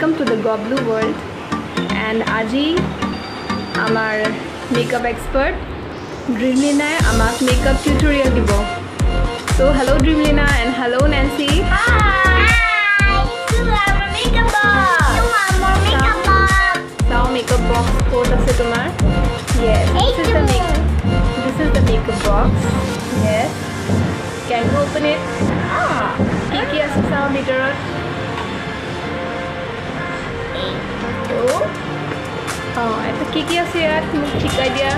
welcome to the thegoblooworld and aji amar makeup expert Dreamlina amak makeup tutorial dibo. So hello Dreamlina and hello Nancy. Hi. So our makeup box. Our makeup box. Now makeup box code ase tomar. Yes. This is the makeup box. Yes. Can you open it? Kiki ase sao meter. It's kiki ase yaar muk chikai dia.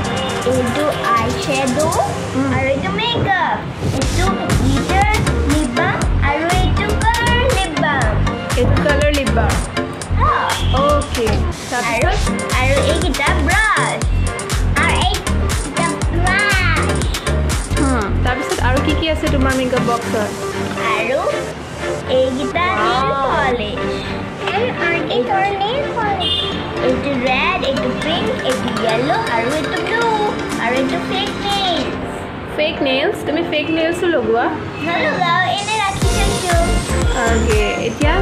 Into eyeshadow. Into makeup. Into glitter lip balm. Into color lip balm. It's color lip balm. Okay. Aru ekita brush. Tarpisot aru kiki ase tomar makeup box er? Aru ekita nail polish. It's nail polish. It's red, it's pink, it's yellow, it's blue, it's fake nails. Fake nails? Tumi fake nails logwa? Nalogao, ene rakhi thaisu. Okay, etia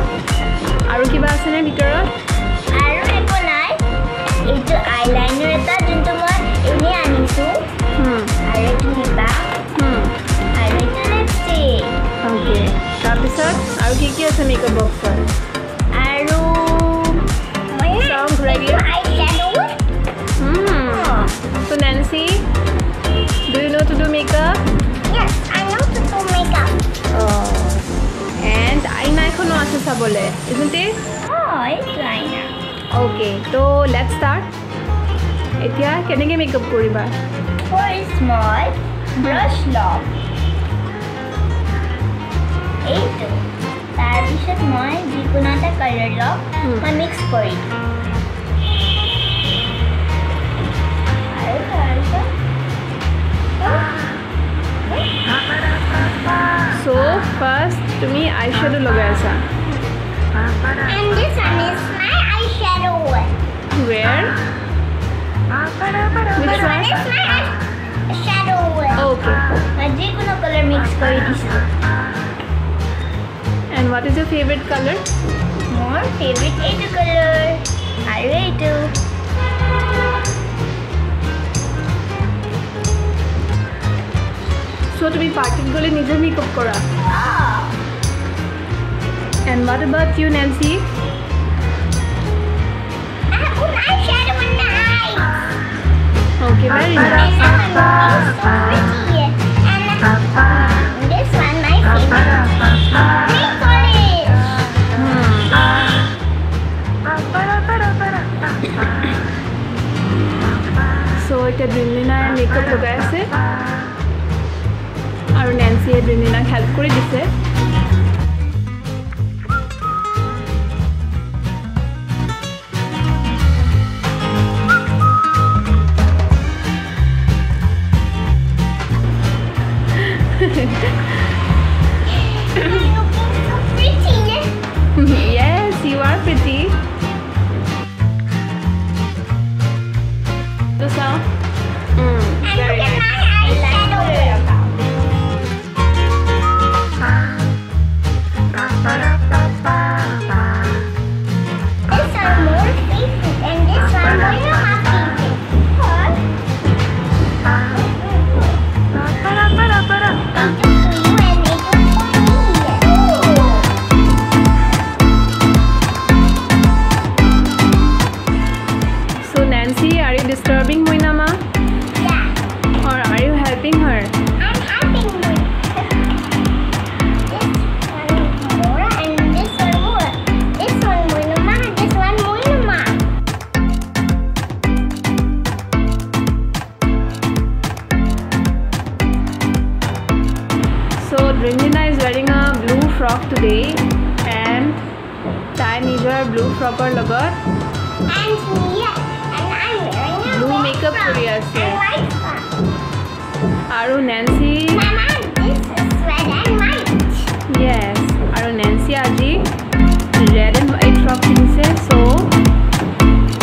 aru kiba ase ne bitorot? Aru eko nai. Etu eyeliner eta junto moi ene anisu. Aru etu lip balm. Aru etu lipstick. Okay. Tarpisot aru kiki ase makeup box er? Sounds ready? Eyeshadow. So Nancy, do you know to do makeup? Yes, I know to do makeup. And eyeliner kono ase sabole, isn't it? It's liner. Okay, so let's start. Etia kenege makeup koriba? For small brush lock. Eight. Tarpisot moi jikona ta color lock moi mix kori. So first to me eyeshadow lagayasa. And this one is my eyeshadow. Where? Which This one is my eyeshadow. Okay. Jikona color mix kori disu. And what is your favorite color? More favorite etu color. Aru etu. So to be party gole nijer makeup kora. And what about you, Nancy? I have one eyeshadow in the eyes. Okay, very nice. This one is so pretty. And this one my favorite. Nail polish. So এটা Dreamlina makeup লগাই আছে আৰু Nancy Dreamlina help কৰি দিছে Yes, you are pretty. So sound? Very nice. This one more favorite and this one more not So Nancy, are you disturbing Moinama? Yeah. Or are you helping her? I'm helping you. This one more and this one more. This one more nama, this one more nama. So Dreamlina is wearing a blue frock today and Ty নিজৰ blue frock or logot And me, and I'm wearing a blue red makeup frock. kori ase. And white frock. Aru Nancy, Mama, this is red and white. yes, Aru Nancy aji red and white frock pinse. So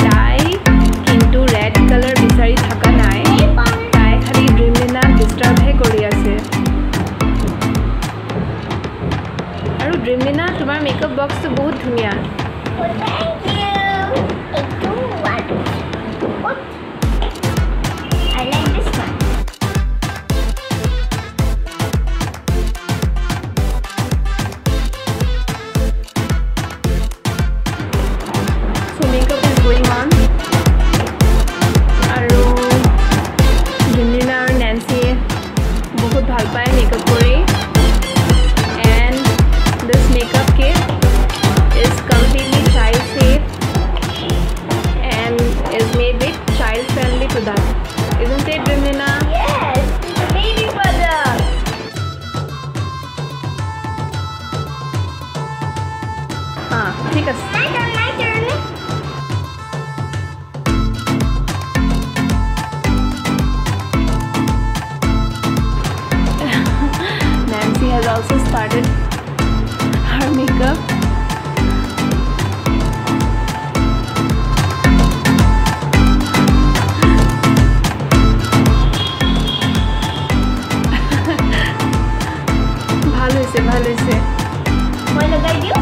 Ty kintu red color bisari thaka nai. Ty khali Dreamlina disturb he kori ase. Aru Dreamlina tomar makeup box to bahut dhuniya. Oh, thank you. It's too much. What? I like this one. So makeup is going on. আৰু Jimlina আৰু Nancy বহুত ভাল পায় makeup কৰি. And this makeup kit is completely child safe and is made with child friendly products. Isn't it, Jimlina? Yes, it's a baby product. ঠিক আছে. My turn, my turn. Nancy has also started her makeup. ভাল হৈছে, ভাল হৈছে. মই লগাই দিওঁ?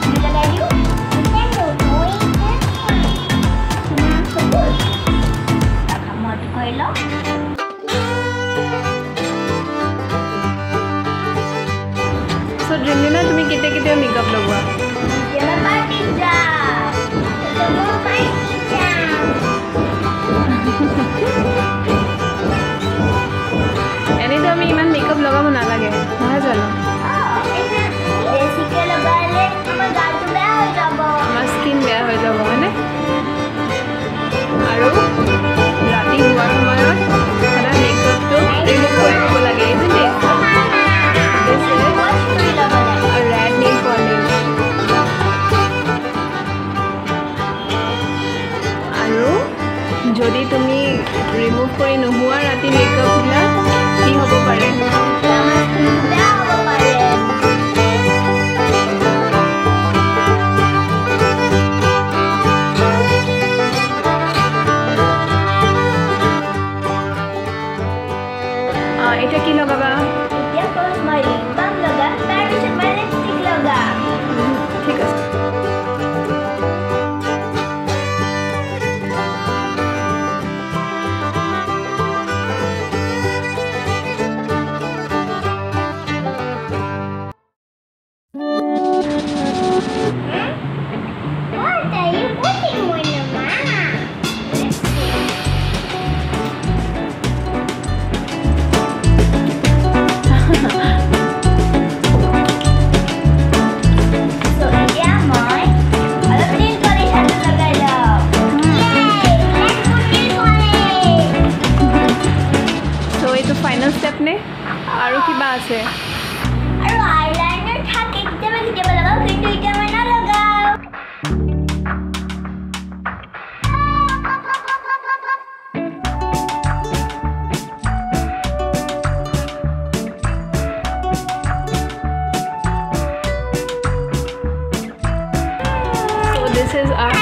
মই লগাই দিওঁ? তোমাৰ চকুত? মই কৰি লওঁ। So Jimlina, তুমি কেতিয়া কেতিয়া মেকআপ লগোৱা? কেতিয়াবা পাৰ্টিত যাওঁ। কেতিয়াবা পাৰ্টিত যাওঁ। এনেতো আমি ইমান মেকআপ লগাব নালাগে, নহয় জানো? বেছিকৈ লগালে আমাৰ গাটো বেয়া হৈ যাব। আমাৰ স্কিন বেয়া হৈ যাব, হয়নে? আৰু ৰাতি শোৱাৰ সময়ত সদায় মেকআপটো ৰিমুভ কৰি দিব লাগে, isn't it? This is a red nail polish. আৰু যদি তুমি ৰিমুভ কৰি নোহোৱা ৰাতি মেকআপবিলাক কি হ'ব পাৰে? বেয়া হ'ব পাৰে। এতিয়া কি লগাবা? এতিয়া ফাৰ্ষ্ট মই লিপ বাম লগাম, তাৰপিছত মই লিপষ্টিক লগাম। ঠিক আছে. What are you putting on your mama? So এতিয়া মই অলপ nail polish হাতত লগাই লওঁ। Yay! Let's put nail polish. So এইটো ফাইনেল ষ্টেপ নে? আৰু কিবা আছে? আৰু eyeliner থাকে, কেতিয়াবা কেতিয়াবা লগাওঁ, কিন্তু এতিয়া মই নলগাওঁ। So this is our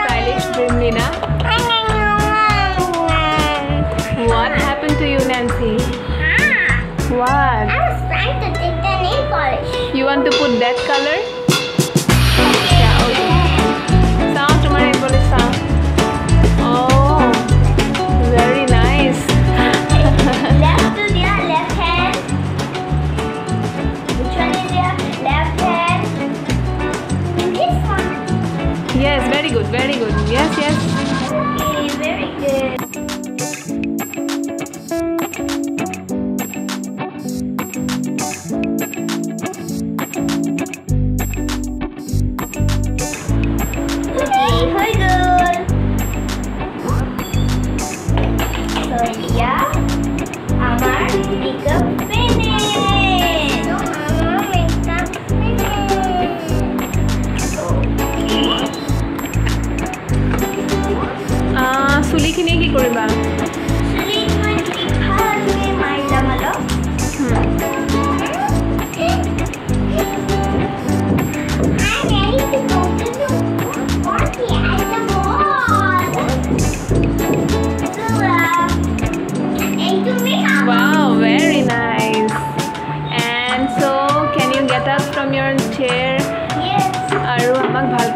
stylish Jimlina. What happened to you, Nancy? What? I was trying to take the nail polish. You want to put that color? Yeah, okay. Sound to my polish sound. Oh, very nice. Left to their left hand. Which one is their left hand? This one. Yes, very good, very good. Yes, yes. Okay, very good.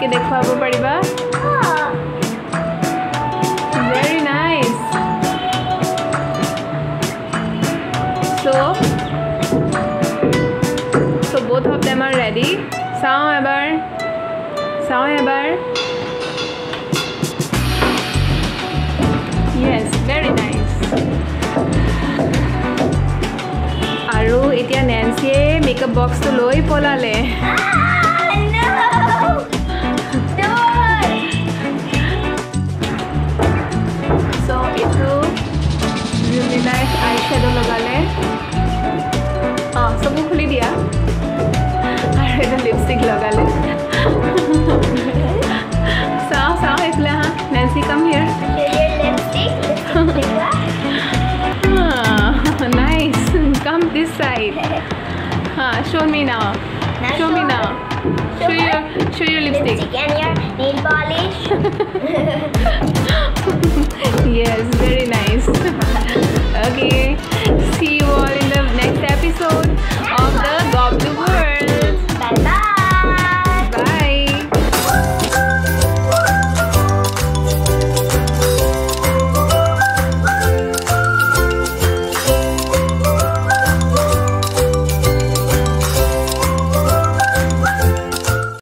ভালকে দেখুৱাব পাৰিবা very nice so both of them are ready চাও এবাৰ yes very nice আৰু এতিয়া নেন্সিয়ে makeup বক্সটো লৈ পলালে so itu really nice eyeshadow lagale sabu khuli dia aru eta lipstick lagale sao ekla ha Nancy come here your lipstick nice come this side show me now show me now show your lipstick and your nail polish yes